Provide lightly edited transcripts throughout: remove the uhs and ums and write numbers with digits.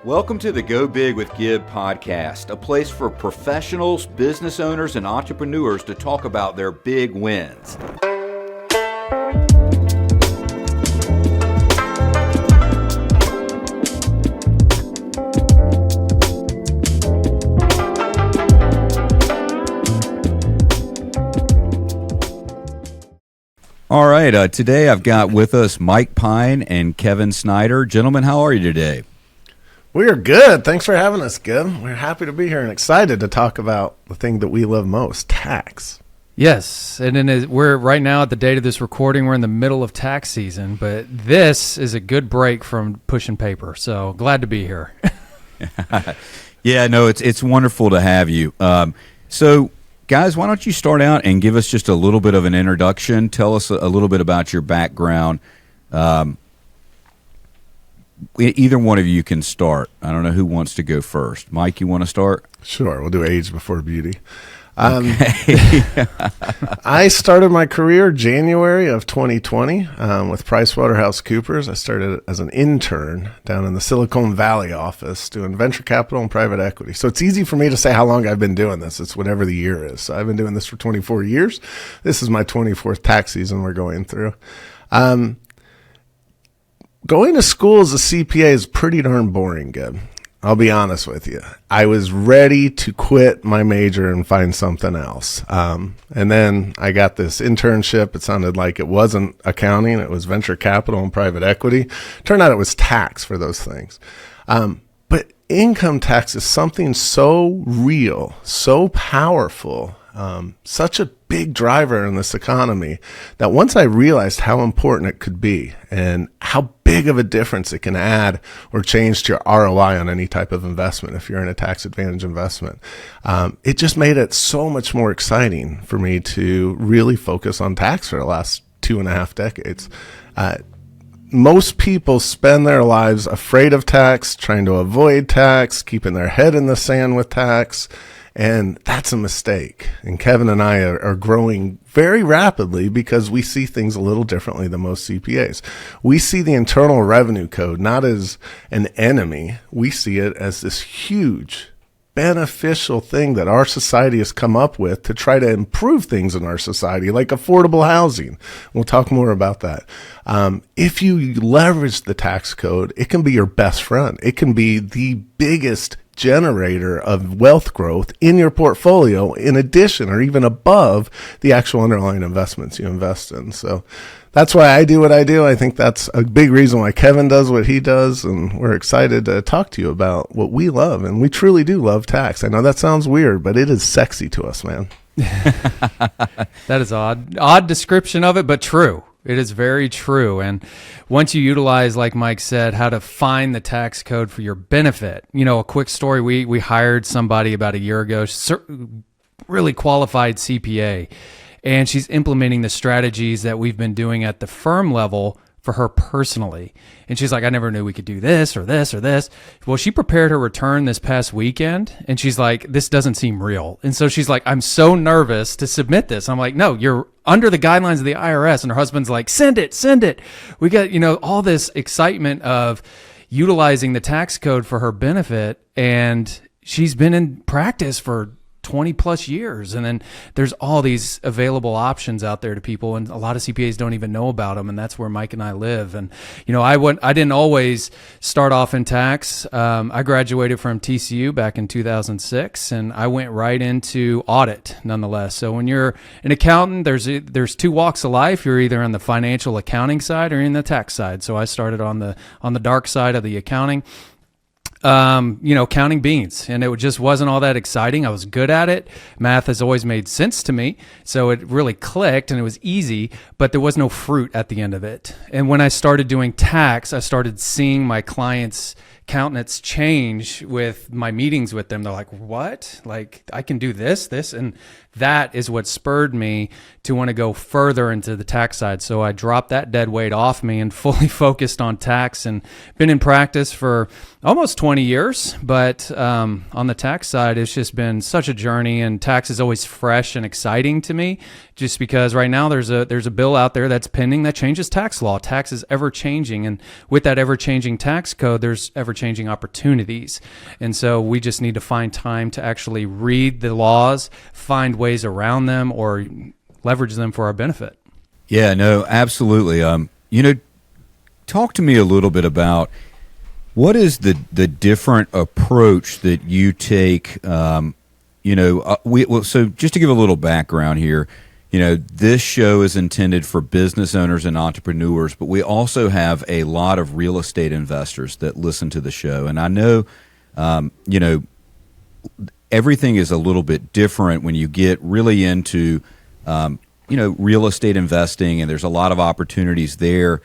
Welcome to the Go Big with Gib podcast, a place for professionals, business owners, and entrepreneurs to talk about their big wins. All right, today I've got with us Mike Pine and Kevin Schneider. Gentlemen, how are you today? We are good. Thanks for having us, Gib. We're happy to be here and excited to talk about the thing that we love most, tax. Yes, and then we're right now at the date of this recording, we're in the middle of tax season, but this is a good break from pushing paper, so glad to be here. Yeah, no, it's wonderful to have you. So, guys, why don't you start out and give us just a little bit of an introduction. Tell us a little bit about your background. Either one of you can start. I don't know who wants to go first. Mike, you want to start? Sure, we'll do age before beauty. Okay. I started my career January of 2020 with PricewaterhouseCoopers. I started as an intern down in the Silicon Valley office doing venture capital and private equity. So it's easy for me to say how long I've been doing this. It's whatever the year is. So I've been doing this for 24 years. This is my 24th tax season we're going through. Going to school as a CPA is pretty darn boring, Gib. I'll be honest with you. I was ready to quit my major and find something else. And then I got this internship. It sounded like it wasn't accounting. It was venture capital and private equity. Turned out it was tax for those things. But income tax is something so real, so powerful, such a big driver in this economy that once I realized how important it could be and how big of a difference it can add or change to your ROI on any type of investment if you're in a tax advantage investment, it just made it so much more exciting for me to really focus on tax for the last 2.5 decades. Most people spend their lives afraid of tax, trying to avoid tax, keeping their head in the sand with tax. And that's a mistake. And Kevin and I are growing very rapidly because we see things a little differently than most CPAs. We see the Internal Revenue Code not as an enemy. We see it as this huge beneficial thing that our society has come up with to try to improve things in our society, like affordable housing. We'll talk more about that. If you leverage the tax code, it can be your best friend. It can be the biggest generator of wealth growth in your portfolio in addition or even above the actual underlying investments you invest in. So that's why I do what I do. I think that's a big reason why Kevin does what he does, and we're excited to talk to you about what we love, and we truly do love tax. I know that sounds weird, but it is sexy to us, man. That is odd description of it, but true. It is very true. And once you utilize, like Mike said, how to find the tax code for your benefit, a quick story, we hired somebody about a year ago, really qualified CPA, and she's implementing the strategies that we've been doing at the firm level for her personally. And she's like, I never knew we could do this or this or this. Well, she prepared her return this past weekend, and she's like, this doesn't seem real. And so she's like, I'm so nervous to submit this. I'm like, no, you're under the guidelines of the IRS. And her husband's like, send it. We got, all this excitement of utilizing the tax code for her benefit. And she's been in practice for 20 plus years. And then there's all these available options out there to people. And a lot of CPAs don't even know about them. And that's where Mike and I live. And, I didn't always start off in tax. I graduated from TCU back in 2006, and I went right into audit nonetheless. So when you're an accountant, there's two walks of life. You're either on the financial accounting side or in the tax side. So I started on the dark side of the accounting. Counting beans, and it just wasn't all that exciting. I was good at it. Math has always made sense to me. So it really clicked and it was easy, but there was no fruit at the end of it. And when I started doing tax, I started seeing my clients' countenance change with my meetings with them. They're like, what? Like, I can do this, and that is what spurred me to want to go further into the tax side. So I dropped that dead weight off me and fully focused on tax, and been in practice for almost 20 years. But on the tax side, it's just been such a journey, and tax is always fresh and exciting to me, just because right now there's a bill out there that's pending that changes tax law. Tax is ever changing, and with that ever changing tax code, there's ever changing opportunities. And so we just need to find time to actually read the laws, find ways around them, or leverage them for our benefit. Yeah, no, absolutely. Talk to me a little bit about what is the different approach that you take. So just to give a little background here, this show is intended for business owners and entrepreneurs, but we also have a lot of real estate investors that listen to the show, and I know, everything is a little bit different when you get really into, real estate investing, and there's a lot of opportunities there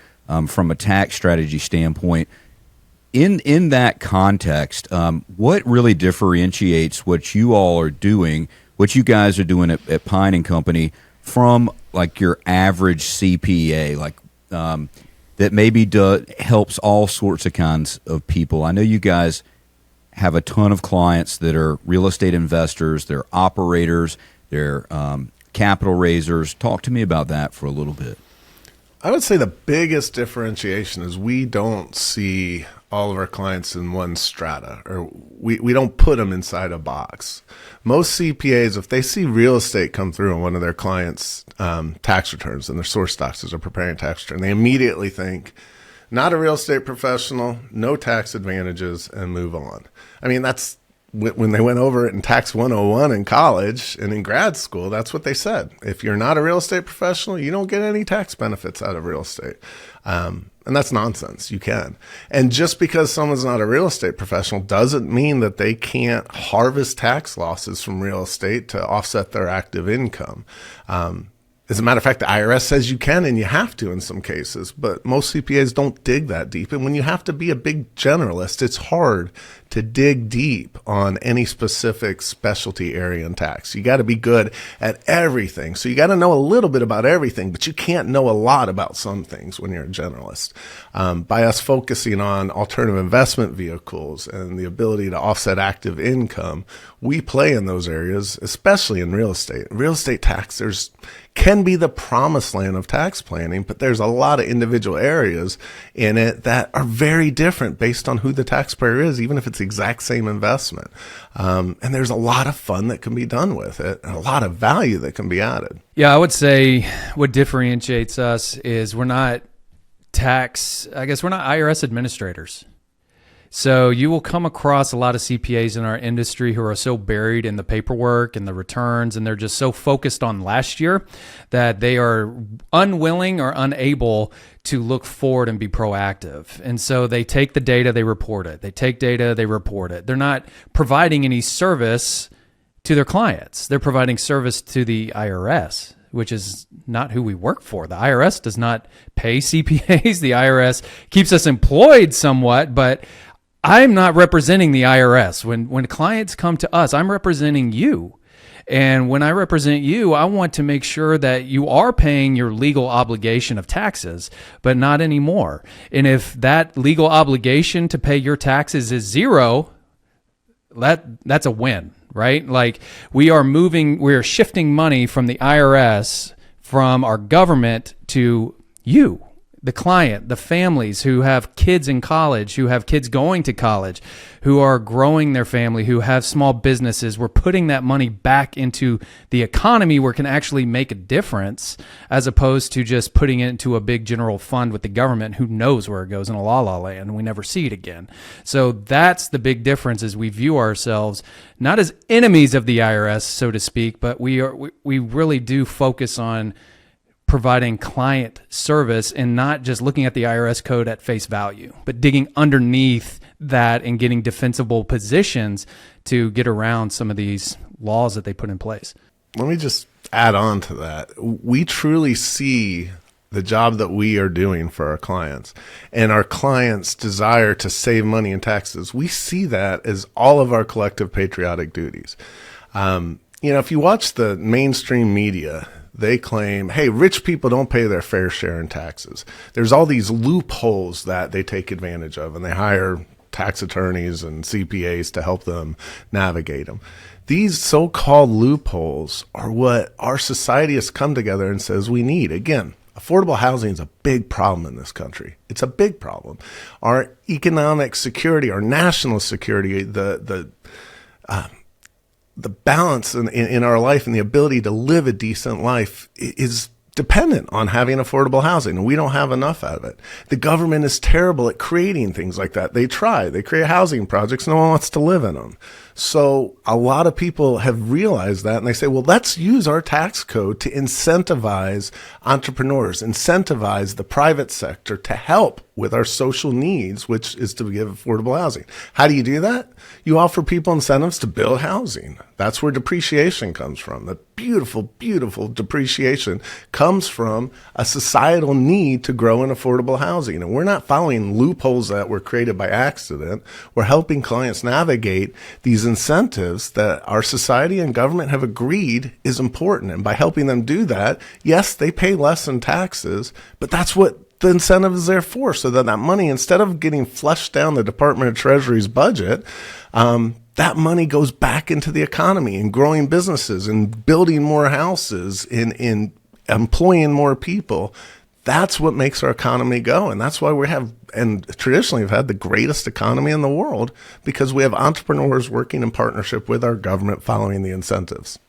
from a tax strategy standpoint. In that context, what really differentiates what you all are doing, what you guys are doing at Pine and Company, from like your average CPA, that maybe helps all sorts of kinds of people? I know you guys have a ton of clients that are real estate investors, they're operators, they're capital raisers. Talk to me about that for a little bit. I would say the biggest differentiation is we don't see all of our clients in one strata, or we don't put them inside a box. Most CPAs, if they see real estate come through on one of their clients' tax returns and their source taxes are preparing a tax return, they immediately think, not a real estate professional, no tax advantages, and move on. I mean, that's when they went over it in Tax 101 in college and in grad school, that's what they said. If you're not a real estate professional, you don't get any tax benefits out of real estate. And that's nonsense. You can. And just because someone's not a real estate professional doesn't mean that they can't harvest tax losses from real estate to offset their active income. As a matter of fact, the IRS says you can and you have to in some cases, but most CPAs don't dig that deep. And when you have to be a big generalist, it's hard to dig deep on any specific specialty area in tax. You got to be good at everything. So you got to know a little bit about everything, but you can't know a lot about some things when you're a generalist. By us focusing on alternative investment vehicles and the ability to offset active income, we play in those areas, especially in real estate. Real estate tax, can be the promised land of tax planning, but there's a lot of individual areas in it that are very different based on who the taxpayer is, even if it's the exact same investment. And there's a lot of fun that can be done with it and a lot of value that can be added. Yeah, I would say what differentiates us is we're not IRS administrators. So you will come across a lot of CPAs in our industry who are so buried in the paperwork and the returns, and they're just so focused on last year that they are unwilling or unable to look forward and be proactive. And so they take the data, they report it. They take data, they report it. They're not providing any service to their clients. They're providing service to the IRS, which is not who we work for. The IRS does not pay CPAs. The IRS keeps us employed somewhat, but I'm not representing the IRS. When clients come to us, I'm representing you. And when I represent you, I want to make sure that you are paying your legal obligation of taxes, but not anymore. And if that legal obligation to pay your taxes is zero, that's a win, right? Like we are shifting money from the IRS, from our government to you, the client, the families who have kids in college, who have kids going to college, who are growing their family, who have small businesses. We're putting that money back into the economy where it can actually make a difference, as opposed to just putting it into a big general fund with the government who knows where it goes in a la land and we never see it again. So that's the big difference, is we view ourselves not as enemies of the IRS, so to speak, but we really do focus on providing client service and not just looking at the IRS code at face value, but digging underneath that and getting defensible positions to get around some of these laws that they put in place. Let me just add on to that. We truly see the job that we are doing for our clients and our clients' desire to save money in taxes. We see that as all of our collective patriotic duties. if you watch the mainstream media, they claim, hey, rich people don't pay their fair share in taxes. There's all these loopholes that they take advantage of, and they hire tax attorneys and CPAs to help them navigate them. These so-called loopholes are what our society has come together and says we need. Again, affordable housing is a big problem in this country. It's a big problem. Our economic security, our national security, the balance in our life and the ability to live a decent life is dependent on having affordable housing, and we don't have enough of it. The government is terrible at creating things like that. They create housing projects. No one wants to live in them. So a lot of people have realized that, and they say, well, let's use our tax code to incentivize entrepreneurs, incentivize the private sector to help with our social needs, which is to give affordable housing. How do you do that? You offer people incentives to build housing. That's where depreciation comes from. The beautiful, beautiful depreciation comes from a societal need to grow in affordable housing. And we're not following loopholes that were created by accident. We're helping clients navigate these incentives that our society and government have agreed is important. And by helping them do that, yes, they pay less in taxes, but that's what the incentive is there for, so that money, instead of getting flushed down the Department of Treasury's budget, that money goes back into the economy and growing businesses and building more houses, in employing more people. That's what makes our economy go. And that's why we have, and traditionally have had, the greatest economy in the world, because we have entrepreneurs working in partnership with our government following the incentives.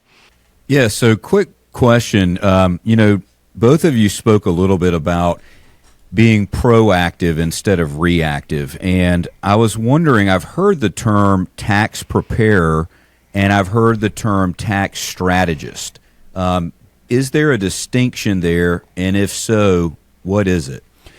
Yeah, so quick question. Both of you spoke a little bit about being proactive instead of reactive. And I was wondering, I've heard the term tax preparer and I've heard the term tax strategist. Is there a distinction there? And if so, what is it? I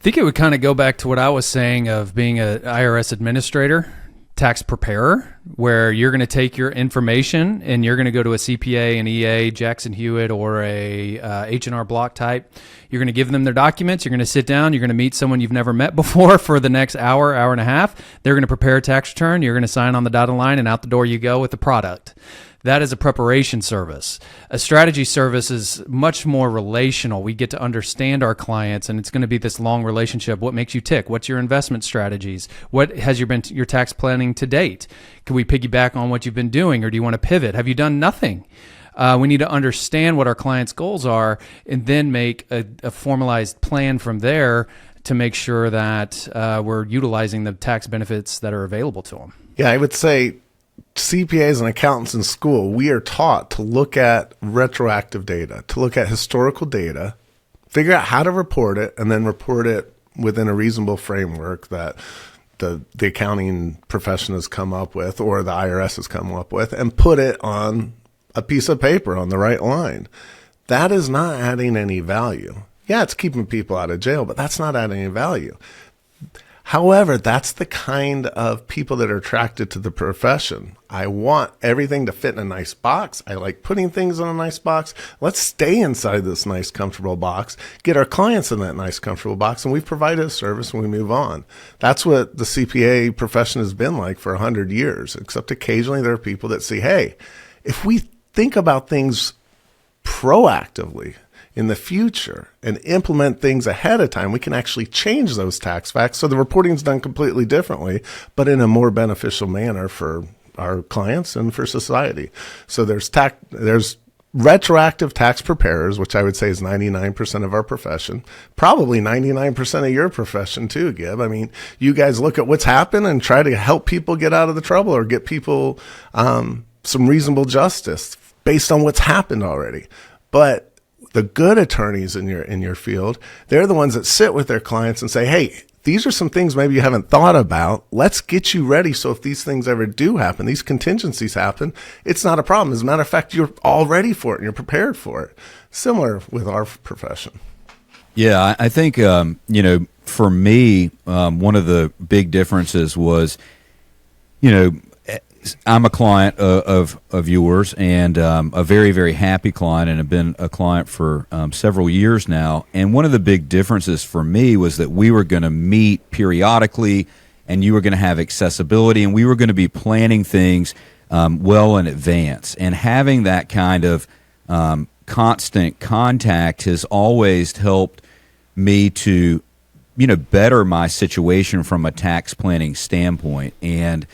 think it would kind of go back to what I was saying of being an IRS administrator, tax preparer, where you're going to take your information and you're going to go to a CPA, an EA, Jackson Hewitt, or a H&R Block type. You're going to give them their documents. You're going to sit down. You're going to meet someone you've never met before for the next hour, hour and a half. They're going to prepare a tax return. You're going to sign on the dotted line, and out the door you go with the product. That is a preparation service. A strategy service is much more relational. We get to understand our clients, and it's going to be this long relationship. What makes you tick? What's your investment strategies? What has your tax planning to date? Can we piggyback on what you've been doing, or do you want to pivot? Have you done nothing? We need to understand what our clients' goals are and then make a formalized plan from there to make sure that we're utilizing the tax benefits that are available to them. Yeah, I would say CPAs and accountants in school, we are taught to look at retroactive data, to look at historical data, figure out how to report it, and then report it within a reasonable framework that the accounting profession has come up with, or the IRS has come up with, and put it on a piece of paper on the right line. That is not adding any value. Yeah, it's keeping people out of jail, but that's not adding any value. However, that's the kind of people that are attracted to the profession. I want everything to fit in a nice box. I like putting things in a nice box. Let's stay inside this nice, comfortable box, get our clients in that nice, comfortable box, and we've provided a service and we move on. That's what the CPA profession has been like for 100 years, except occasionally there are people that say, hey, if we think about things proactively in the future and implement things ahead of time, we can actually change those tax facts so the reporting is done completely differently, but in a more beneficial manner for our clients and for society. So there's retroactive tax preparers, which I would say is 99% of our profession, probably 99% of your profession too, Gib. I mean, you guys look at what's happened and try to help people get out of the trouble or get people some reasonable justice based on what's happened already. But the good attorneys in your field, they're the ones that sit with their clients and say, hey, these are some things maybe you haven't thought about. Let's get you ready so if these things ever do happen, these contingencies happen, it's not a problem. As a matter of fact, you're all ready for it and you're prepared for it. Similar with our profession. Yeah, I think, for me, one of the big differences was, I'm a client of yours, and a very, very happy client, and have been a client for several years now. And one of the big differences for me was that we were going to meet periodically, and you were going to have accessibility, and we were going to be planning things well in advance. And having that kind of constant contact has always helped me to, better my situation from a tax planning standpoint. And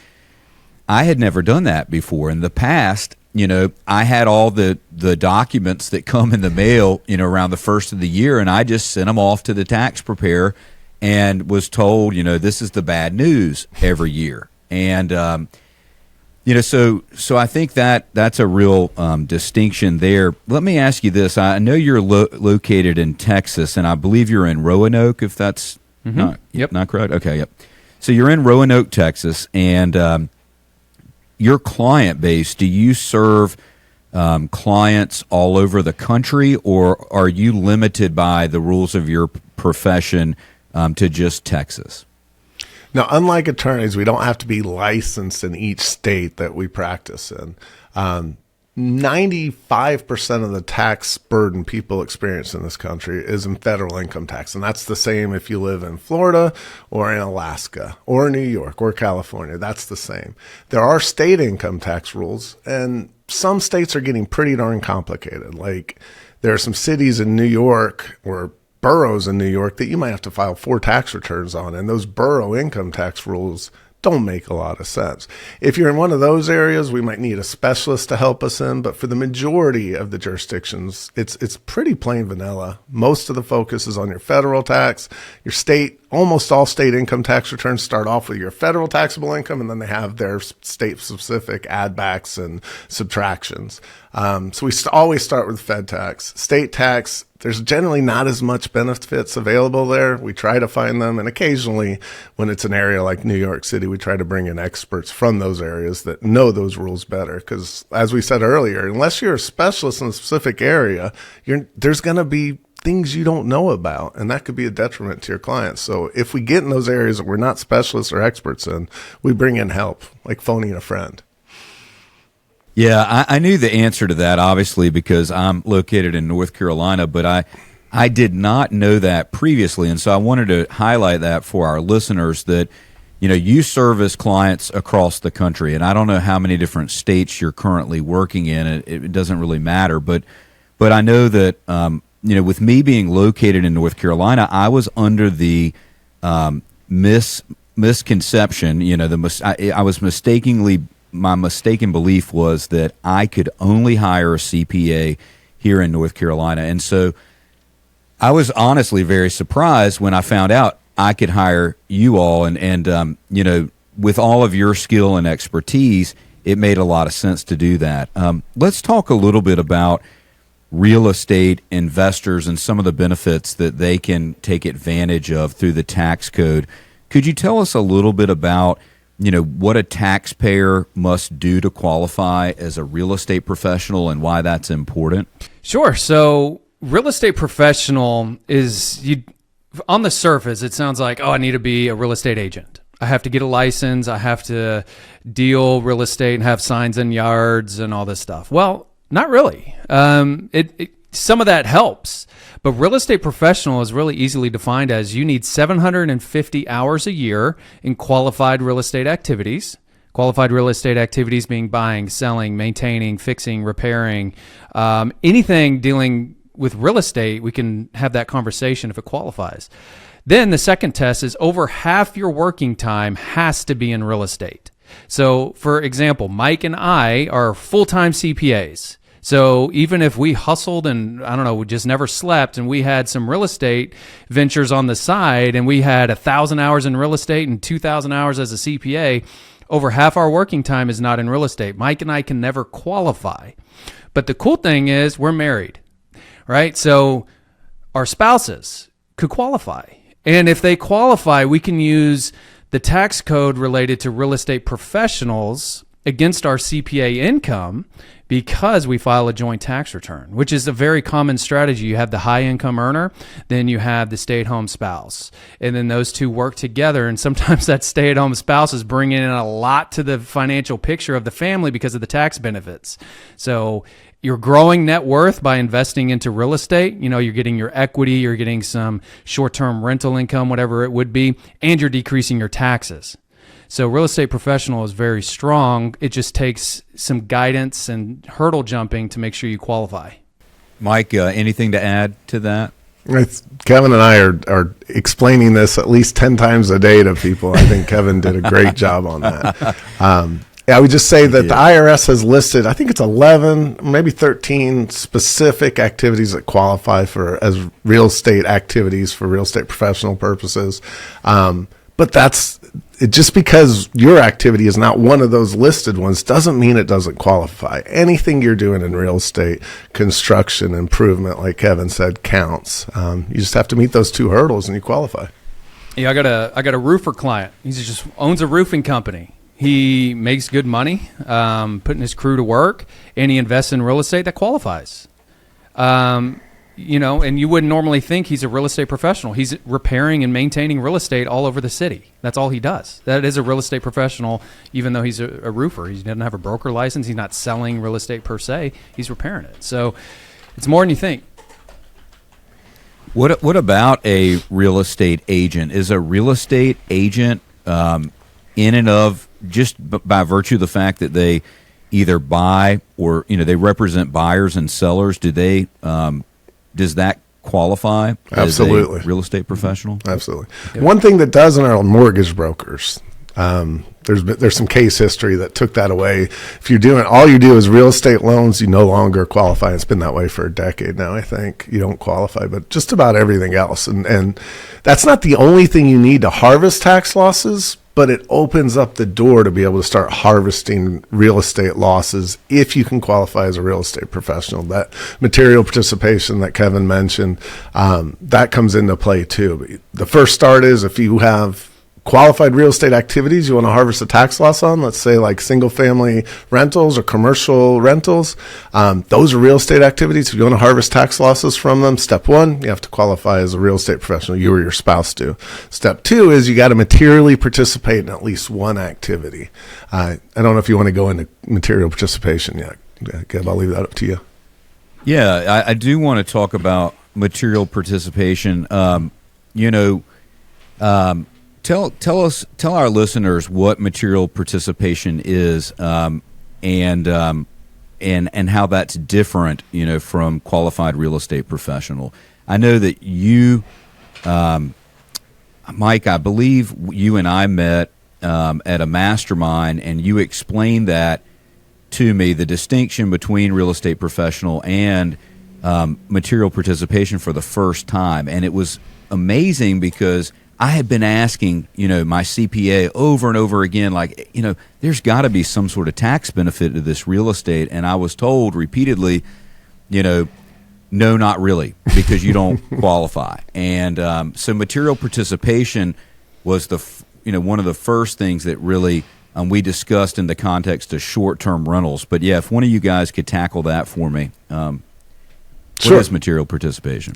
I had never done that before. In the past, I had all the documents that come in the mail, around the first of the year, and I just sent them off to the tax preparer and was told, this is the bad news every year. And, so I think that's a real distinction there. Let me ask you this. I know you're located in Texas, and I believe you're in Roanoke, if that's not correct. Okay, yep. So you're in Roanoke, Texas, and your client base, do you serve clients all over the country, or are you limited by the rules of your profession to just Texas? Now, unlike attorneys, we don't have to be licensed in each state that we practice in. 95% of the tax burden people experience in this country is in federal income tax. And that's the same if you live in Florida or in Alaska or New York or California. That's the same. There are state income tax rules, and some states are getting pretty darn complicated. Like, there are some cities in New York or boroughs in New York that you might have to file 4 tax returns on, and those borough income tax rules don't make a lot of sense. If you're in one of those areas, we might need a specialist to help us in, but for the majority of the jurisdictions, it's pretty plain vanilla. Most of the focus is on your federal tax, your state. Almost all state income tax returns start off with your federal taxable income, and then they have their state-specific add-backs and subtractions. So we always start with Fed tax. State tax, there's generally not as much benefits available there. We try to find them, and occasionally, when it's an area like New York City, we try to bring in experts from those areas that know those rules better. Because, as we said earlier, unless you're a specialist in a specific area, there's going to be things you don't know about, and that could be a detriment to your clients. So if we get in those areas that we're not specialists or experts in, we bring in help, like phoning a friend. Yeah, I knew the answer to that, obviously, because I'm located in North Carolina, but I did not know that previously, and so I wanted to highlight that for our listeners that, you service clients across the country, and I don't know how many different states you're currently working in. It doesn't really matter, but I know that with me being located in North Carolina, I was under the misconception. I was my mistaken belief was that I could only hire a CPA here in North Carolina, and so I was honestly very surprised when I found out I could hire you all, and with all of your skill and expertise, it made a lot of sense to do that. Let's talk a little bit about real estate investors and some of the benefits that they can take advantage of through the tax code. Could you tell us a little bit about, what a taxpayer must do to qualify as a real estate professional and why that's important? Sure. So real estate professional on the surface, it sounds like, I need to be a real estate agent. I have to get a license. I have to deal real estate and have signs in yards and all this stuff. Well, not really. Some of that helps, but real estate professional is really easily defined as you need 750 hours a year in qualified real estate activities. Qualified real estate activities being buying, selling, maintaining, fixing, repairing, anything dealing with real estate, we can have that conversation if it qualifies. Then the second test is over half your working time has to be in real estate. So, for example, Mike and I are full-time CPAs. So even if we hustled and, we just never slept, and we had some real estate ventures on the side, and we had 1,000 hours in real estate and 2,000 hours as a CPA, over half our working time is not in real estate. Mike and I can never qualify. But the cool thing is we're married, right? So our spouses could qualify. And if they qualify, we can use the tax code related to real estate professionals against our CPA income because we file a joint tax return, which is a very common strategy. You have the high income earner, then you have the stay-at-home spouse, and then those two work together. And sometimes that stay-at-home spouse is bringing in a lot to the financial picture of the family because of the tax benefits. So you're growing net worth by investing into real estate. You're getting your equity, you're getting some short-term rental income, whatever it would be, and you're decreasing your taxes. So real estate professional is very strong. It just takes some guidance and hurdle jumping to make sure you qualify. Mike, anything to add to that? Kevin and I are explaining this at least 10 times a day to people. I think Kevin did a great job on that. I would just say that the IRS has listed, I think it's 11, maybe 13 specific activities that qualify for as real estate activities for real estate professional purposes. But that's just because your activity is not one of those listed ones doesn't mean it doesn't qualify. Anything you're doing in real estate, construction, improvement, like Kevin said, counts. You just have to meet those two hurdles and you qualify. Yeah, I got a roofer client. He just owns a roofing company. He makes good money, putting his crew to work, and he invests in real estate that qualifies. And you wouldn't normally think he's a real estate professional. He's repairing and maintaining real estate all over the city. That's all he does. That is a real estate professional, even though he's a roofer. He doesn't have a broker license. He's not selling real estate per se. He's repairing it. So it's more than you think. What about a real estate agent? Is a real estate agent in and of just by virtue of the fact that they either buy or they represent buyers and sellers? Do they does that qualify Absolutely. as a real estate professional? Absolutely. Yep. One thing that doesn't are mortgage brokers. There's some case history that took that away. If you're doing all you do is real estate loans, you no longer qualify. It's been that way for a decade now. I think you don't qualify, but just about everything else. And that's not the only thing you need to harvest tax losses, but it opens up the door to be able to start harvesting real estate losses if you can qualify as a real estate professional. That material participation that Kevin mentioned, that comes into play too. The first start is if you have qualified real estate activities you want to harvest a tax loss on, let's say like single family rentals or commercial rentals, those are real estate activities. If you want to harvest tax losses from them, step one, you have to qualify as a real estate professional. You or your spouse do. Step two is you got to materially participate in at least one activity. I don't know if you want to go into material participation yet. Kev, I'll leave that up to you. Yeah, I do want to talk about material participation. Tell our listeners what material participation is, and how that's different, from qualified real estate professional. I know that you, Mike, I believe you and I met at a mastermind, and you explained that to me, the distinction between real estate professional and material participation for the first time, and it was amazing because I had been asking, my CPA over and over again, like, there's got to be some sort of tax benefit to this real estate. And I was told repeatedly, no, not really, because you don't qualify. And so material participation was one of the first things that really we discussed in the context of short-term rentals. But yeah, if one of you guys could tackle that for me, what is material participation?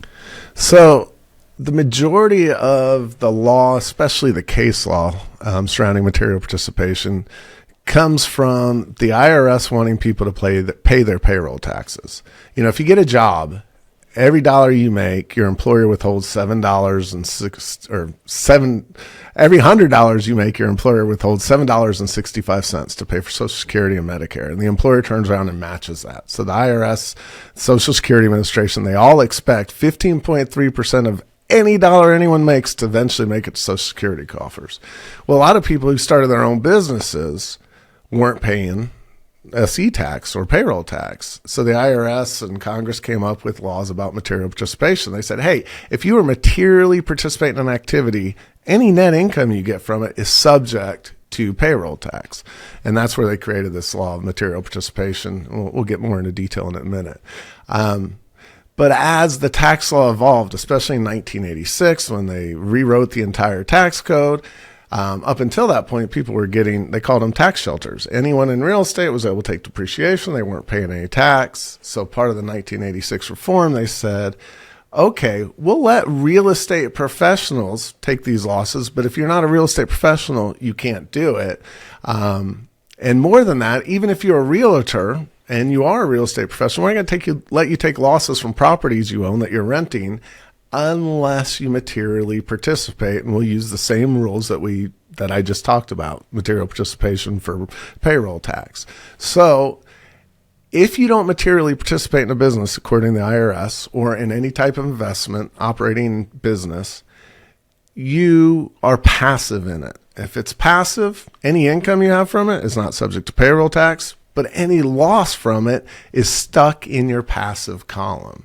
So the majority of the law, especially the case law surrounding material participation, comes from the IRS wanting people to pay their payroll taxes. If you get a job, every dollar you make, your employer withholds every $100 you make, your employer withholds $7.65 to pay for Social Security and Medicare, and the employer turns around and matches that. So the IRS, Social Security Administration, they all expect 15.3% of any dollar anyone makes to eventually make it to Social Security coffers. Well, a lot of people who started their own businesses weren't paying SE tax or payroll tax. So the IRS and Congress came up with laws about material participation. They said, hey, if you are materially participating in an activity, any net income you get from it is subject to payroll tax. And that's where they created this law of material participation. We'll get more into detail in a minute. But as the tax law evolved, especially in 1986, when they rewrote the entire tax code, up until that point, people were they called them tax shelters. Anyone in real estate was able to take depreciation. They weren't paying any tax. So part of the 1986 reform, they said, okay, we'll let real estate professionals take these losses, but if you're not a real estate professional, you can't do it. And more than that, even if you're a realtor, and you are a real estate professional, we're going to let you take losses from properties you own that you're renting unless you materially participate, and we'll use the same rules that I just talked about, material participation for payroll tax. So if you don't materially participate in a business according to the IRS or in any type of investment operating business, you are passive in it. If it's passive, any income you have from it is not subject to payroll tax, but any loss from it is stuck in your passive column.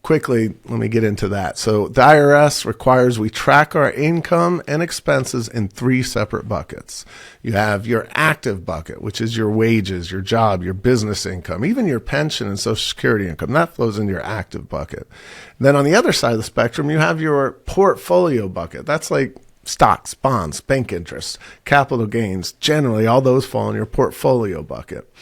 Quickly, let me get into that. So the IRS requires we track our income and expenses in 3 separate buckets. You have your active bucket, which is your wages, your job, your business income, even your pension and Social Security income. That flows into your active bucket. Then on the other side of the spectrum, you have your portfolio bucket. That's like stocks, bonds, bank interest, capital gains. Generally, all those fall in your portfolio bucket.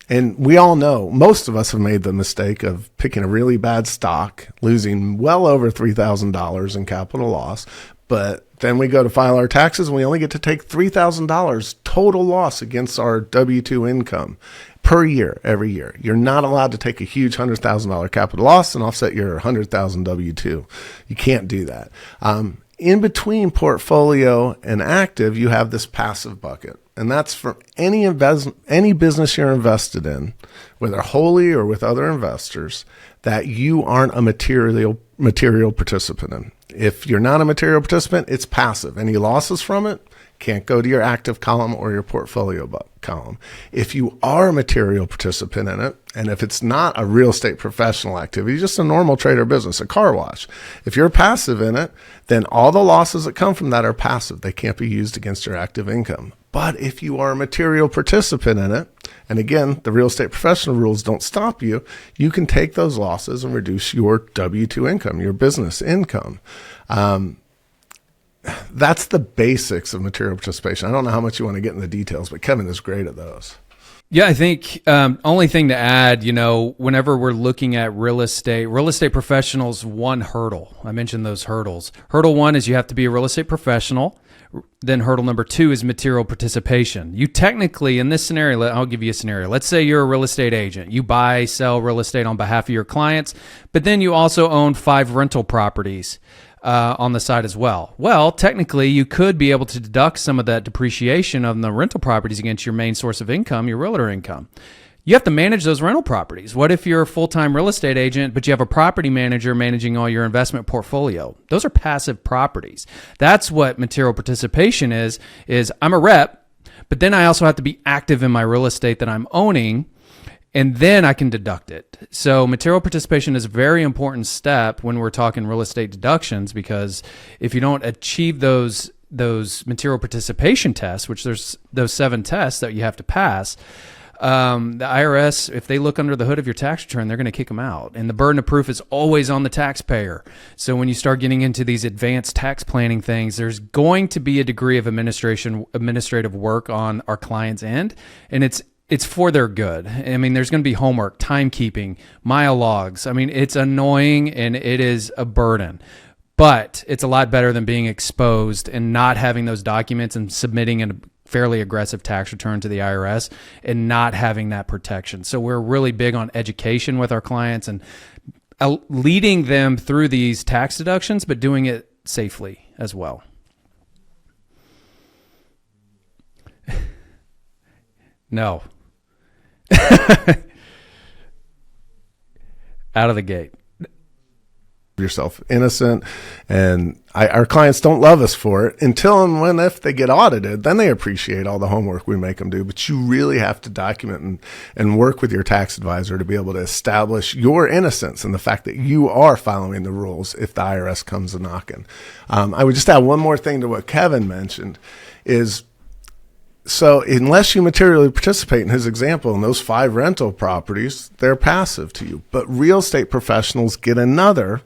And we all know, most of us have made the mistake of picking a really bad stock, losing well over $3,000 in capital loss. But then we go to file our taxes and we only get to take $3,000 total loss against our W-2 income per year, every year. You're not allowed to take a huge $100,000 capital loss and offset your $100,000 W-2. You can't do that. In between portfolio and active, you have this passive bucket. And that's for any business you're invested in, whether wholly or with other investors, that you aren't a material participant in. If you're not a material participant, it's passive. Any losses from it can't go to your active column or your portfolio column. If you are a material participant in it, and if it's not a real estate professional activity, just a normal trade or business, a car wash, if you're passive in it, then all the losses that come from that are passive. They can't be used against your active income. But if you are a material participant in it, and again, the real estate professional rules don't stop you, you can take those losses and reduce your W-2 income, your business income. That's the basics of material participation. I don't know how much you want to get in the details, but Kevin is great at those. Yeah, I think only thing to add, whenever we're looking at real estate professionals, one hurdle. I mentioned those hurdles. Hurdle 1 is you have to be a real estate professional. Then hurdle number 2 is material participation. You technically, in this scenario, I'll give you a scenario. Let's say you're a real estate agent. You buy, sell real estate on behalf of your clients, but then you also own 5 rental properties on the side as well. Well, technically, you could be able to deduct some of that depreciation on the rental properties against your main source of income, your realtor income. You have to manage those rental properties. What if you're a full-time real estate agent, but you have a property manager managing all your investment portfolio? Those are passive properties. That's what material participation is I'm a rep, but then I also have to be active in my real estate that I'm owning, and then I can deduct it. So material participation is a very important step when we're talking real estate deductions, because if you don't achieve those material participation tests, which there's those 7 tests that you have to pass, the IRS, if they look under the hood of your tax return, they're going to kick them out. And the burden of proof is always on the taxpayer. So when you start getting into these advanced tax planning things, there's going to be a degree of administrative work on our client's end, and it's for their good. I mean, there's going to be homework, timekeeping, mile logs. I mean, it's annoying and it is a burden. But it's a lot better than being exposed and not having those documents and submitting a fairly aggressive tax return to the IRS and not having that protection. So we're really big on education with our clients and leading them through these tax deductions, but doing it safely as well. No. Out of the gate. Yourself innocent, and our clients don't love us for it until and when if they get audited, then they appreciate all the homework we make them do. But you really have to document and work with your tax advisor to be able to establish your innocence and the fact that you are following the rules if the IRS comes a knocking. I would just add one more thing to what Kevin mentioned is, so unless you materially participate in his example in those 5 rental properties, they're passive to you. But real estate professionals get another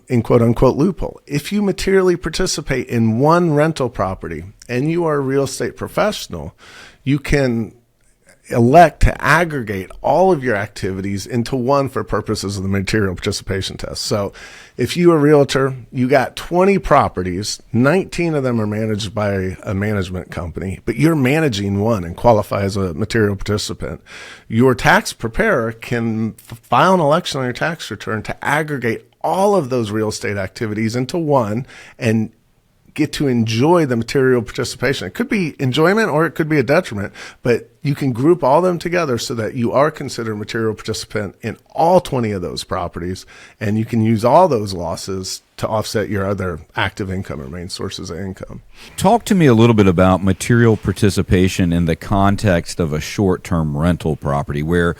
in quote unquote loophole. If you materially participate in one rental property and you are a real estate professional, you can elect to aggregate all of your activities into one for purposes of the material participation test. So if you are a realtor, you got 20 properties, 19 of them are managed by a management company, but you're managing one and qualify as a material participant. Your tax preparer can file an election on your tax return to aggregate all of those real estate activities into one and get to enjoy the material participation. It could be enjoyment or it could be a detriment, but you can group all of them together so that you are considered a material participant in all 20 of those properties, and you can use all those losses to offset your other active income or main sources of income. Talk to me a little bit about material participation in the context of a short-term rental property where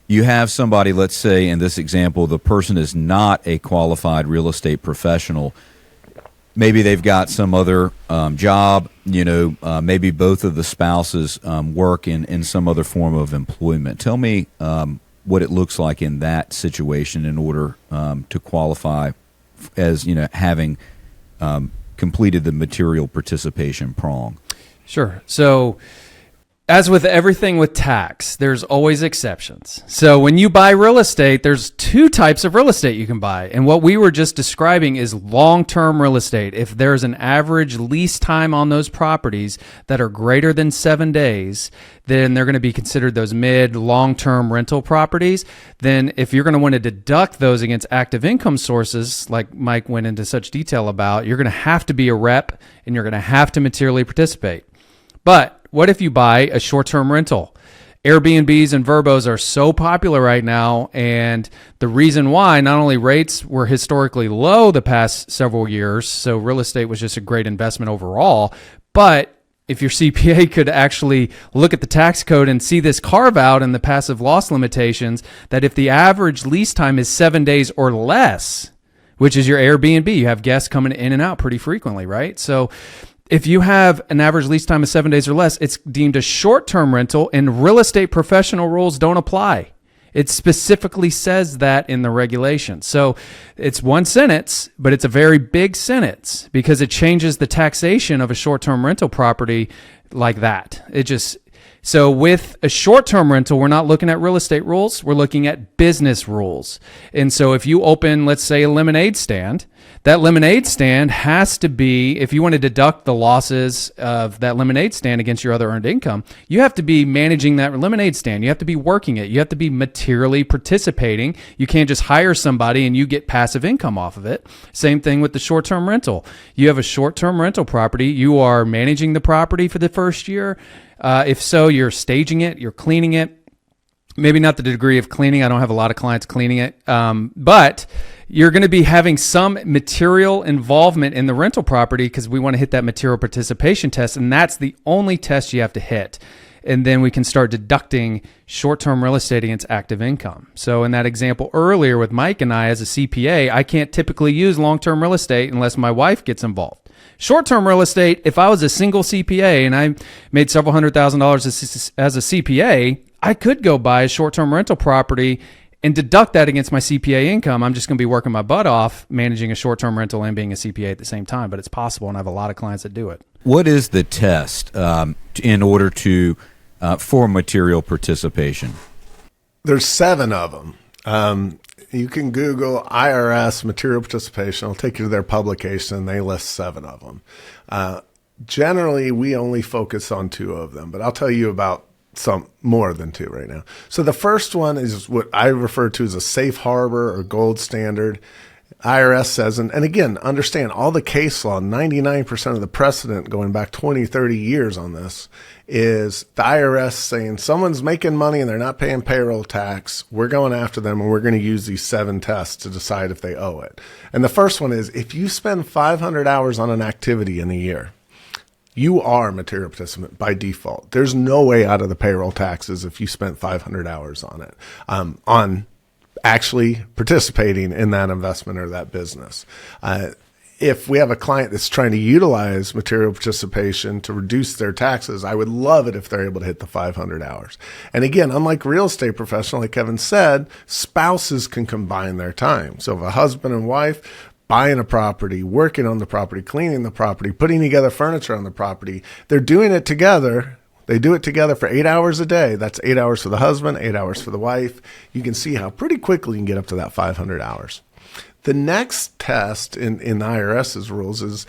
you have somebody, let's say in this example, the person is not a qualified real estate professional. Maybe they've got some other job, maybe both of the spouses work in some other form of employment. Tell me what it looks like in that situation in order to qualify as, having completed the material participation prong. Sure. So as with everything with tax, there's always exceptions. So when you buy real estate, there's two types of real estate you can buy. And what we were just describing is long-term real estate. If there's an average lease time on those properties that are greater than 7 days, then they're going to be considered those mid, long-term rental properties. Then if you're going to want to deduct those against active income sources, like Mike went into such detail about, you're going to have to be a rep and you're going to have to materially participate. But what if you buy a short-term rental? Airbnbs and Verbos are so popular right now, and the reason why, not only rates were historically low the past several years, so real estate was just a great investment overall, but if your CPA could actually look at the tax code and see this carve out in the passive loss limitations, that if the average lease time is 7 days or less, which is your Airbnb, you have guests coming in and out pretty frequently, right? So if you have an average lease time of 7 days or less, it's deemed a short-term rental, and real estate professional rules don't apply. It specifically says that in the regulation. So it's one sentence, but it's a very big sentence because it changes the taxation of a short-term rental property like that. So with a short-term rental, we're not looking at real estate rules. We're looking at business rules. And so if you open, let's say, a lemonade stand, that lemonade stand has to be, if you want to deduct the losses of that lemonade stand against your other earned income, you have to be managing that lemonade stand. You have to be working it. You have to be materially participating. You can't just hire somebody and you get passive income off of it. Same thing with the short-term rental. You have a short-term rental property. You are managing the property for the first year. If so, you're staging it, you're cleaning it. Maybe not the degree of cleaning. I don't have a lot of clients cleaning it. But you're going to be having some material involvement in the rental property because we want to hit that material participation test. And that's the only test you have to hit. And then we can start deducting short-term real estate against active income. So in that example earlier with Mike and I as a CPA, I can't typically use long-term real estate unless my wife gets involved. Short-term real estate, if I was a single CPA and I made several $100,000 as a CPA, I could go buy a short-term rental property and deduct that against my CPA income. I'm just going to be working my butt off managing a short-term rental and being a CPA at the same time, but it's possible, and I have a lot of clients that do it. What is the test in order to for material participation? There's 7 of them. You can Google IRS material participation. I'll take you to their publication. They list 7 of them. Generally, we only focus on 2 of them, but I'll tell you about some more than 2 right now. So the first one is what I refer to as a safe harbor or gold standard. IRS says, and again, understand all the case law, 99% of the precedent going back 20, 30 years on this is the IRS saying someone's making money and they're not paying payroll tax. We're going after them and we're going to use these 7 tests to decide if they owe it. And the first one is if you spend 500 hours on an activity in a year, you are a material participant by default. There's no way out of the payroll taxes if you spent 500 hours on it, on actually participating in that investment or that business. If we have a client that's trying to utilize material participation to reduce their taxes, I would love it if they're able to hit the 500 hours. And again, unlike real estate professional, like Kevin said, spouses can combine their time. So if a husband and wife buying a property, working on the property, cleaning the property, putting together furniture on the property, they're doing it together. They do it together for 8 hours a day. That's 8 hours for the husband, 8 hours for the wife. You can see how pretty quickly you can get up to that 500 hours. The next test in the IRS's rules is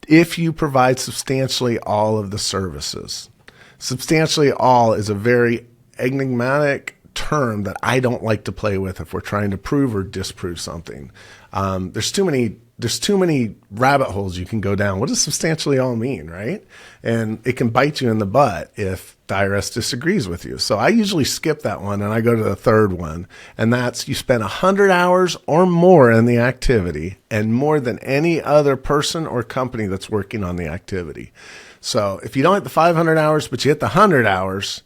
if you provide substantially all of the services. Substantially all is a very enigmatic term that I don't like to play with if we're trying to prove or disprove something. There's too many rabbit holes you can go down. What does substantially all mean, right? And it can bite you in the butt if the IRS disagrees with you. So I usually skip that one and I go to the third one. And that's you spend 100 hours or more in the activity and more than any other person or company that's working on the activity. So if you don't hit the 500 hours, but you hit the 100 hours,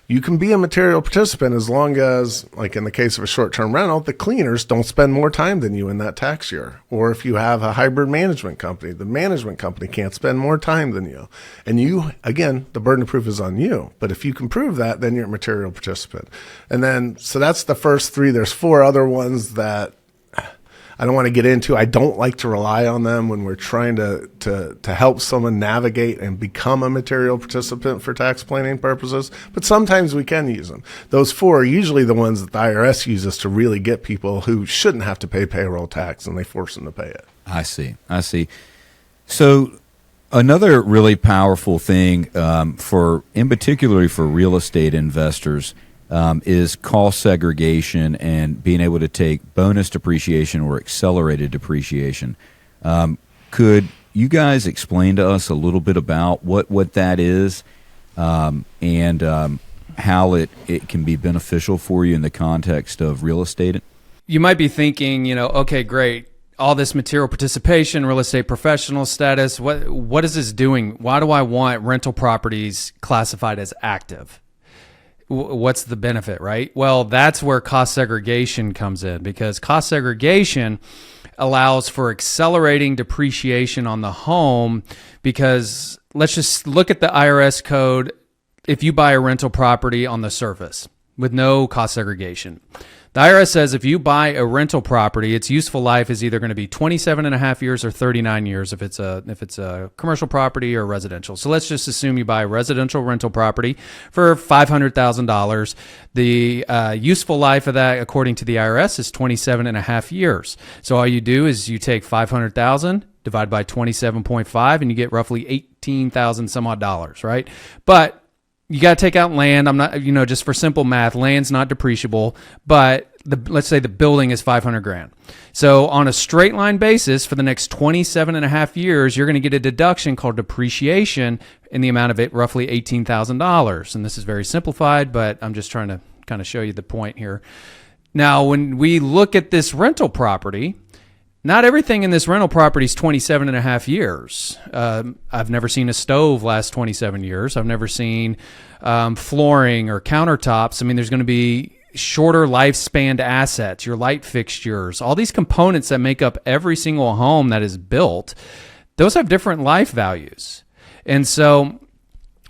you can be a material participant as long as, like in the case of a short-term rental, the cleaners don't spend more time than you in that tax year. Or if you have a hybrid management company, the management company can't spend more time than you. And you, again, the burden of proof is on you. But if you can prove that, then you're a material participant. And then, so that's the first three. There's four other ones that I don't want to get into. I don't like to rely on them when we're trying to help someone navigate and become a material participant for tax planning purposes, but sometimes we can use them. Those four are usually the ones that the IRS uses to really get people who shouldn't have to pay payroll tax, and they force them to pay it. I see. So another really powerful thing in particularly for real estate investors is cost segregation and being able to take bonus depreciation or accelerated depreciation. Could you guys explain to us a little bit about what that is and how it can be beneficial for you in the context of real estate? You might be thinking, okay, great. All this material participation, real estate professional status, what is this doing? Why do I want rental properties classified as active? What's the benefit, right? Well, that's where cost segregation comes in, because cost segregation allows for accelerating depreciation on the home, because let's just look at the IRS code. If you buy a rental property on the surface with no cost segregation, the IRS says if you buy a rental property, its useful life is either going to be 27 and a half years or 39 years if it's a commercial property or residential. So let's just assume you buy a residential rental property for $500,000. The useful life of that, according to the IRS, is 27 and a half years. So all you do is you take 500,000 divide by 27.5 and you get roughly 18,000 some odd dollars, right? But you got to take out land. I'm not, just for simple math, land's not depreciable, but let's say the building is $500,000. So on a straight line basis for the next 27 and a half years, you're going to get a deduction called depreciation in the amount of it, roughly $18,000. And this is very simplified, but I'm just trying to kind of show you the point here. Now, when we look at this rental property, not everything in this rental property is 27 and a half years. I've never seen a stove last 27 years. I've never seen flooring or countertops. I mean, there's going to be shorter lifespan assets, your light fixtures, all these components that make up every single home that is built. Those have different life values. And so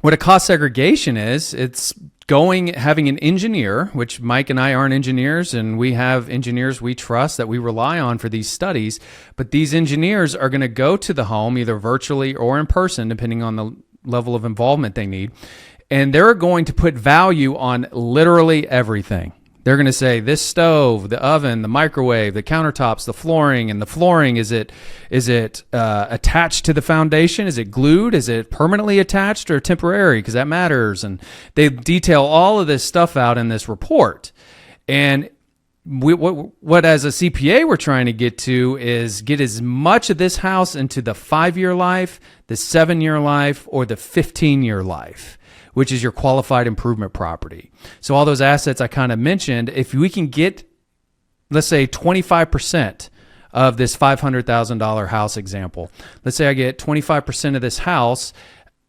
what a cost segregation is, it's having an engineer, which Mike and I aren't engineers, and we have engineers we trust that we rely on for these studies, but these engineers are going to go to the home either virtually or in person, depending on the level of involvement they need, and they're going to put value on literally everything. They're going to say this stove, the oven, the microwave, the countertops, the flooring, and the flooring, is it attached to the foundation? Is it glued? Is it permanently attached or temporary? Because that matters. And they detail all of this stuff out in this report. And what as a CPA we're trying to get to is get as much of this house into the 5-year life, the 7-year life, or the 15-year life, which is your qualified improvement property. So all those assets I kind of mentioned, if we can get, let's say 25% of this $500,000 house example, let's say I get 25% of this house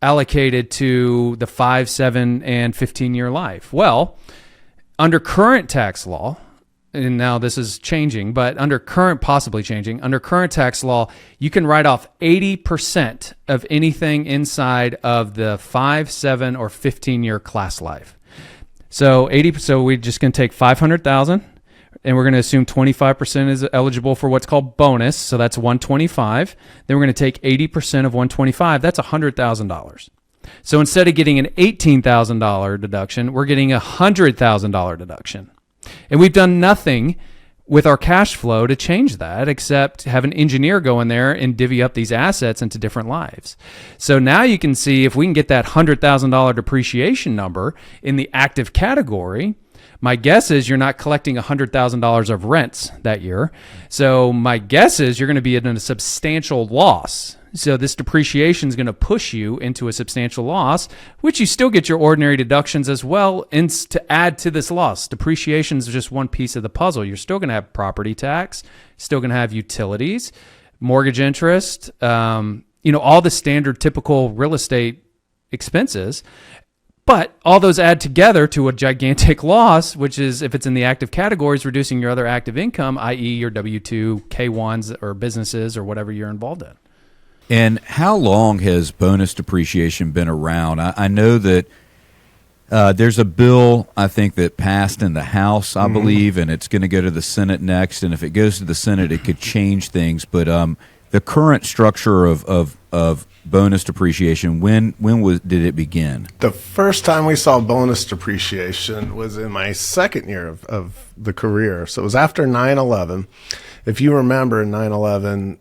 allocated to the 5, 7, and 15-year life. Well, under current tax law, and now this is changing, but possibly changing, under current tax law, you can write off 80% of anything inside of the 5, 7, or 15-year class life. So we're just going to take 500,000, and we're going to assume 25% is eligible for what's called bonus, so that's 125. Then we're going to take 80% of 125. That's $100,000. So instead of getting an $18,000 deduction, we're getting a $100,000 deduction. And we've done nothing with our cash flow to change that except have an engineer go in there and divvy up these assets into different lives. So now you can see if we can get that $100,000 depreciation number in the active category, My guess is you're not collecting $100,000 of rents that year. So my guess is you're going to be in a substantial loss. So this depreciation is going to push you into a substantial loss, which you still get your ordinary deductions as well. And to add to this loss, depreciation is just one piece of the puzzle. You're still going to have property tax, still going to have utilities, mortgage interest, all the standard typical real estate expenses. But all those add together to a gigantic loss, which is, if it's in the active categories, reducing your other active income, i.e. your W-2, K-1s or businesses or whatever you're involved in. And how long has bonus depreciation been around? I know that there's a bill, I think, that passed in the House, I believe, and it's going to go to the Senate next. And if it goes to the Senate, it could change things. But the current structure of bonus depreciation, when did it begin? The first time we saw bonus depreciation was in my second year of the career. So it was after 9/11. If you remember, 9/11,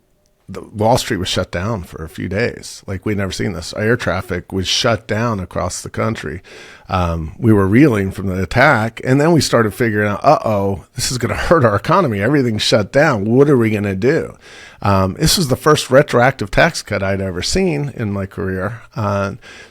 Wall Street was shut down for a few days. Like, we'd never seen this. Air traffic was shut down across the country. We were reeling from the attack, and then we started figuring out, this is going to hurt our economy. Everything's shut down. What are we going to do? This was the first retroactive tax cut I'd ever seen in my career.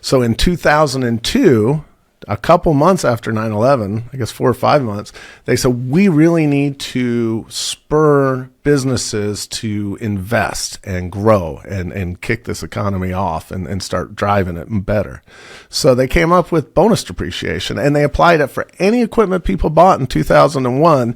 So in 2002, a couple months after 9/11, I guess 4 or 5 months, they said, we really need to spur businesses to invest and grow and kick this economy off and start driving it better. So they came up with bonus depreciation, and they applied it for any equipment people bought in 2001.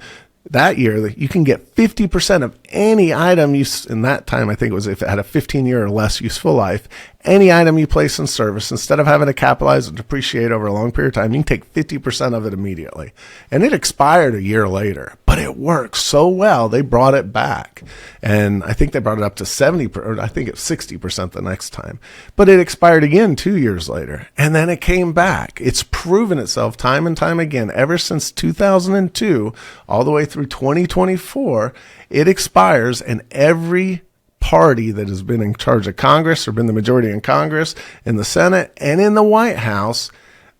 That year, you can get 50% of any item in that time, I think it was if it had a 15-year or less useful life, any item you place in service, instead of having to capitalize and depreciate over a long period of time, you can take 50% of it immediately. And it expired a year later, but it worked so well, they brought it back. And I think they brought it up to 70%, or I think it's 60% the next time. But it expired again 2 years later, and then it came back. It's proven itself time and time again, ever since 2002, all the way through 2024, it expires, and every party that has been in charge of Congress or been the majority in Congress, in the Senate, and in the White House,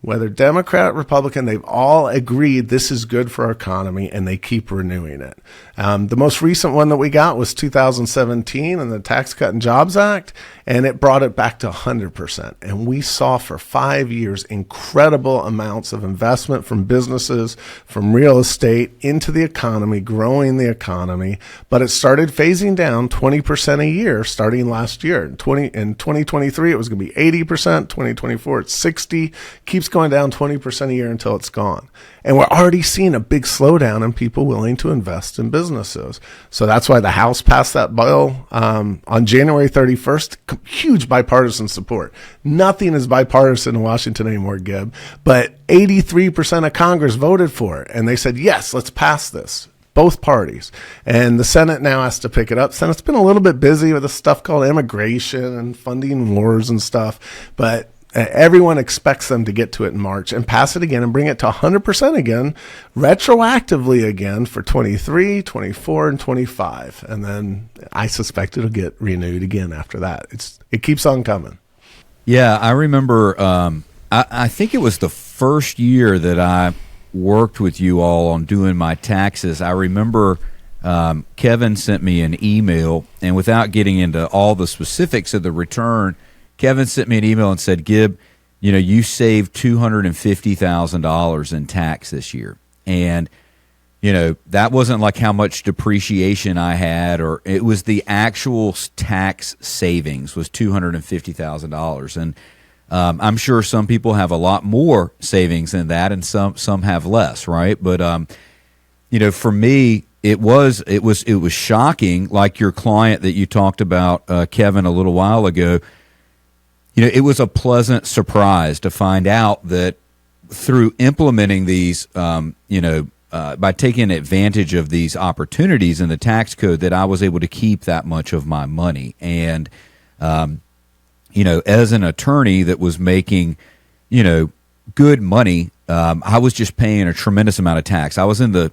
whether Democrat, Republican, they've all agreed this is good for our economy, and they keep renewing it. The most recent one that we got was 2017 and the Tax Cut and Jobs Act, and it brought it back to 100%. And we saw for 5 years incredible amounts of investment from businesses, from real estate into the economy, growing the economy. But it started phasing down 20% a year starting last year. In 2023, it was going to be 80%. 2024, it's 60%. Keeps going down 20% a year until it's gone. And we're already seeing a big slowdown in people willing to invest in businesses. So that's why the House passed that bill on January 31st. Huge bipartisan support. Nothing is bipartisan in Washington anymore, Gib. But 83% of Congress voted for it. And they said, yes, let's pass this. Both parties. And the Senate now has to pick it up. Senate's been a little bit busy with the stuff called immigration and funding wars and stuff. But everyone expects them to get to it in March and pass it again and bring it to 100% again, retroactively again for 23, 24, and 25. And then I suspect it'll get renewed again after that. It keeps on coming. Yeah, I remember, I think it was the first year that I worked with you all on doing my taxes. I remember Kevin sent me an email, and without getting into all the specifics of the return, Kevin sent me an email and said, Gib, you saved $250,000 in tax this year. And, that wasn't like how much depreciation I had, or it was the actual tax savings was $250,000. And I'm sure some people have a lot more savings than that, and some have less, right? But, for me, it was shocking, like your client that you talked about, Kevin, a little while ago. It was a pleasant surprise to find out that through implementing these, by taking advantage of these opportunities in the tax code, that I was able to keep that much of my money. And, as an attorney that was making, good money, I was just paying a tremendous amount of tax. I was in the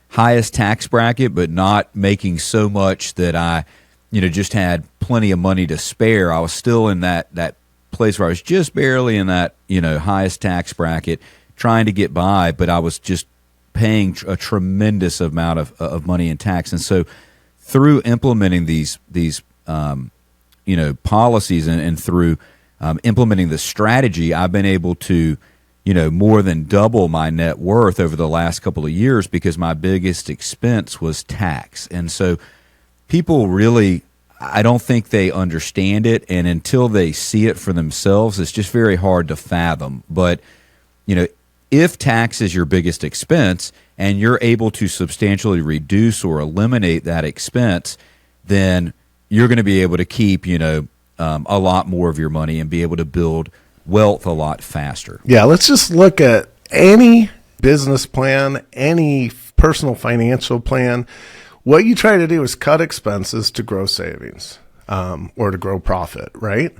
highest tax bracket, but not making so much that I just had plenty of money to spare. I was still in that place where I was just barely in that, highest tax bracket, trying to get by, but I was just paying a tremendous amount of money in tax. And so through implementing these policies and through implementing the strategy, I've been able to more than double my net worth over the last couple of years because my biggest expense was tax. And so people really, I don't think they understand it, and until they see it for themselves, it's just very hard to fathom. But, if tax is your biggest expense and you're able to substantially reduce or eliminate that expense, then you're going to be able to keep, a lot more of your money and be able to build wealth a lot faster. Yeah, let's just look at any business plan, any personal financial plan. What you try to do is cut expenses to grow savings, or to grow profit, right?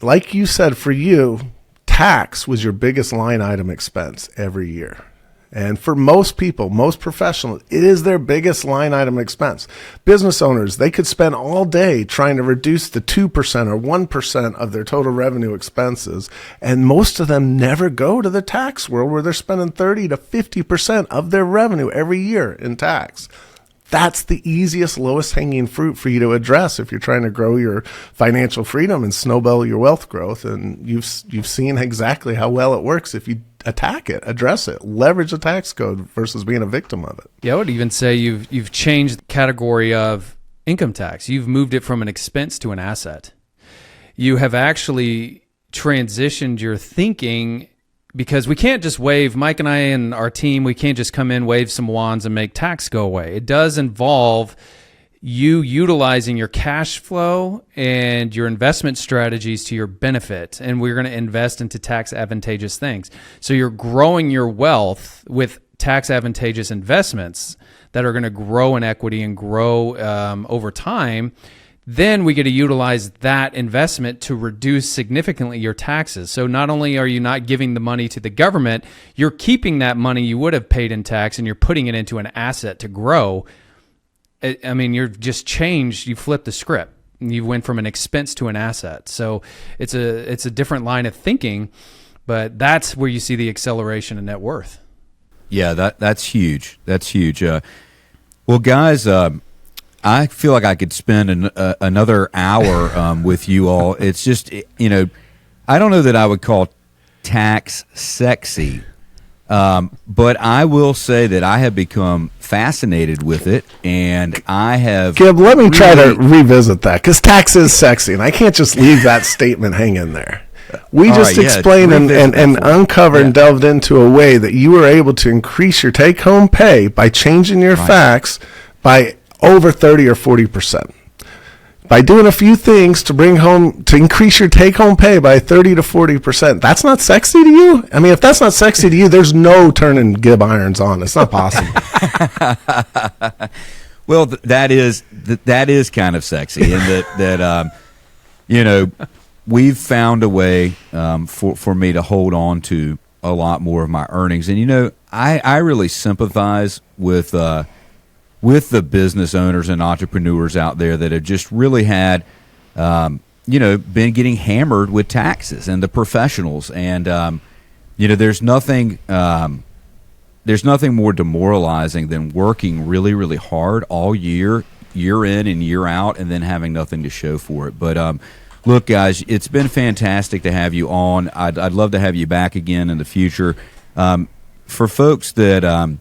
Like you said, for you, tax was your biggest line item expense every year. And for most people, most professionals, it is their biggest line item expense. Business owners, they could spend all day trying to reduce the 2% or 1% of their total revenue expenses. And most of them never go to the tax world where they're spending 30 to 50% of their revenue every year in tax. That's the easiest, lowest hanging fruit for you to address if you're trying to grow your financial freedom and snowball your wealth growth. And you've seen exactly how well it works if you attack it, address it, leverage the tax code versus being a victim of it. Yeah, I would even say you've changed the category of income tax. You've moved it from an expense to an asset. You have actually transitioned your thinking, because we can't just wave, Mike and I and our team, we can't just come in, wave some wands and make tax go away. It does involve you utilizing your cash flow and your investment strategies to your benefit. And we're going to invest into tax advantageous things. So you're growing your wealth with tax advantageous investments that are going to grow in equity and grow over time. Then we get to utilize that investment to reduce significantly your taxes. So not only are you not giving the money to the government, you're keeping that money you would have paid in tax and you're putting it into an asset to grow. I mean, you're just changed. You flipped the script. You went from an expense to an asset. So it's a different line of thinking, but that's where you see the acceleration in net worth. Yeah, that's huge. That's huge. Well, guys, I feel like I could spend another hour with you all. It's just, I don't know that I would call tax sexy, but I will say that I have become fascinated with it, and I have... Gib, let me try to revisit that, because tax is sexy, and I can't just leave that statement hanging there. We just explained and uncovered and delved into a way that you were able to increase your take-home pay by changing your facts by over 30 or 40%. By doing a few things to increase your take-home pay by 30 to 40%. That's not sexy to you? I mean, if that's not sexy to you, there's no turning Gib irons on. It's not possible. Well, that is kind of sexy, in that we've found a way for me to hold on to a lot more of my earnings. And I really sympathize with the business owners and entrepreneurs out there that have just really had, been getting hammered with taxes, and the professionals. And, there's nothing more demoralizing than working really, really hard all year in and year out, and then having nothing to show for it. But, look, guys, it's been fantastic to have you on. I'd love to have you back again in the future. For folks that,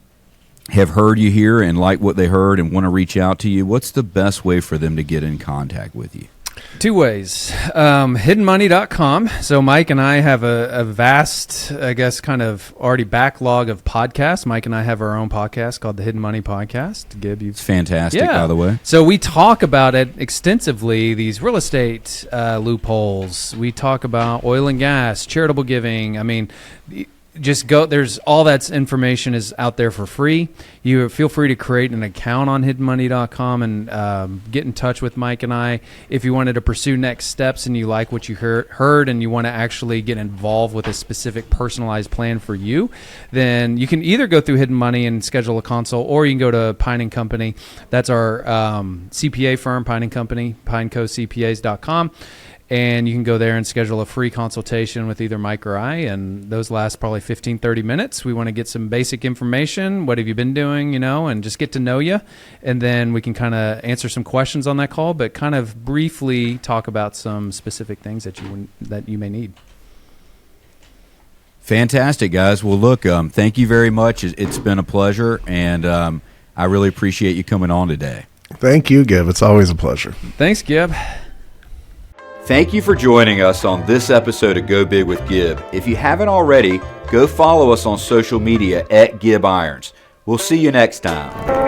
have heard you here and like what they heard and want to reach out to you, what's the best way for them to get in contact with you? Two ways. Hiddenmoney.com. So Mike and I have a vast, I guess, kind of already backlog of podcasts. Mike and I have our own podcast called the Hidden Money Podcast. Gib, it's fantastic, by the way. So we talk about it extensively, these real estate loopholes. We talk about oil and gas, charitable giving. I mean, just go, there's all that information is out there for free. You feel free to create an account on hiddenmoney.com and get in touch with Mike and I. If you wanted to pursue next steps and you like what you heard and you want to actually get involved with a specific personalized plan for you, then you can either go through Hidden Money and schedule a consult, or you can go to Pine & Company. That's our CPA firm, Pine & Company, pinecocpas.com. And you can go there and schedule a free consultation with either Mike or I, and those last probably 15, 30 minutes. We want to get some basic information. What have you been doing, and just get to know you. And then we can kind of answer some questions on that call, but kind of briefly talk about some specific things that you may need. Fantastic, guys. Well, look, thank you very much. It's been a pleasure, and I really appreciate you coming on today. Thank you, Gib. It's always a pleasure. Thanks, Gib. Thank you for joining us on this episode of Go Big with Gib. If you haven't already, go follow us on social media at Gib Irons. We'll see you next time.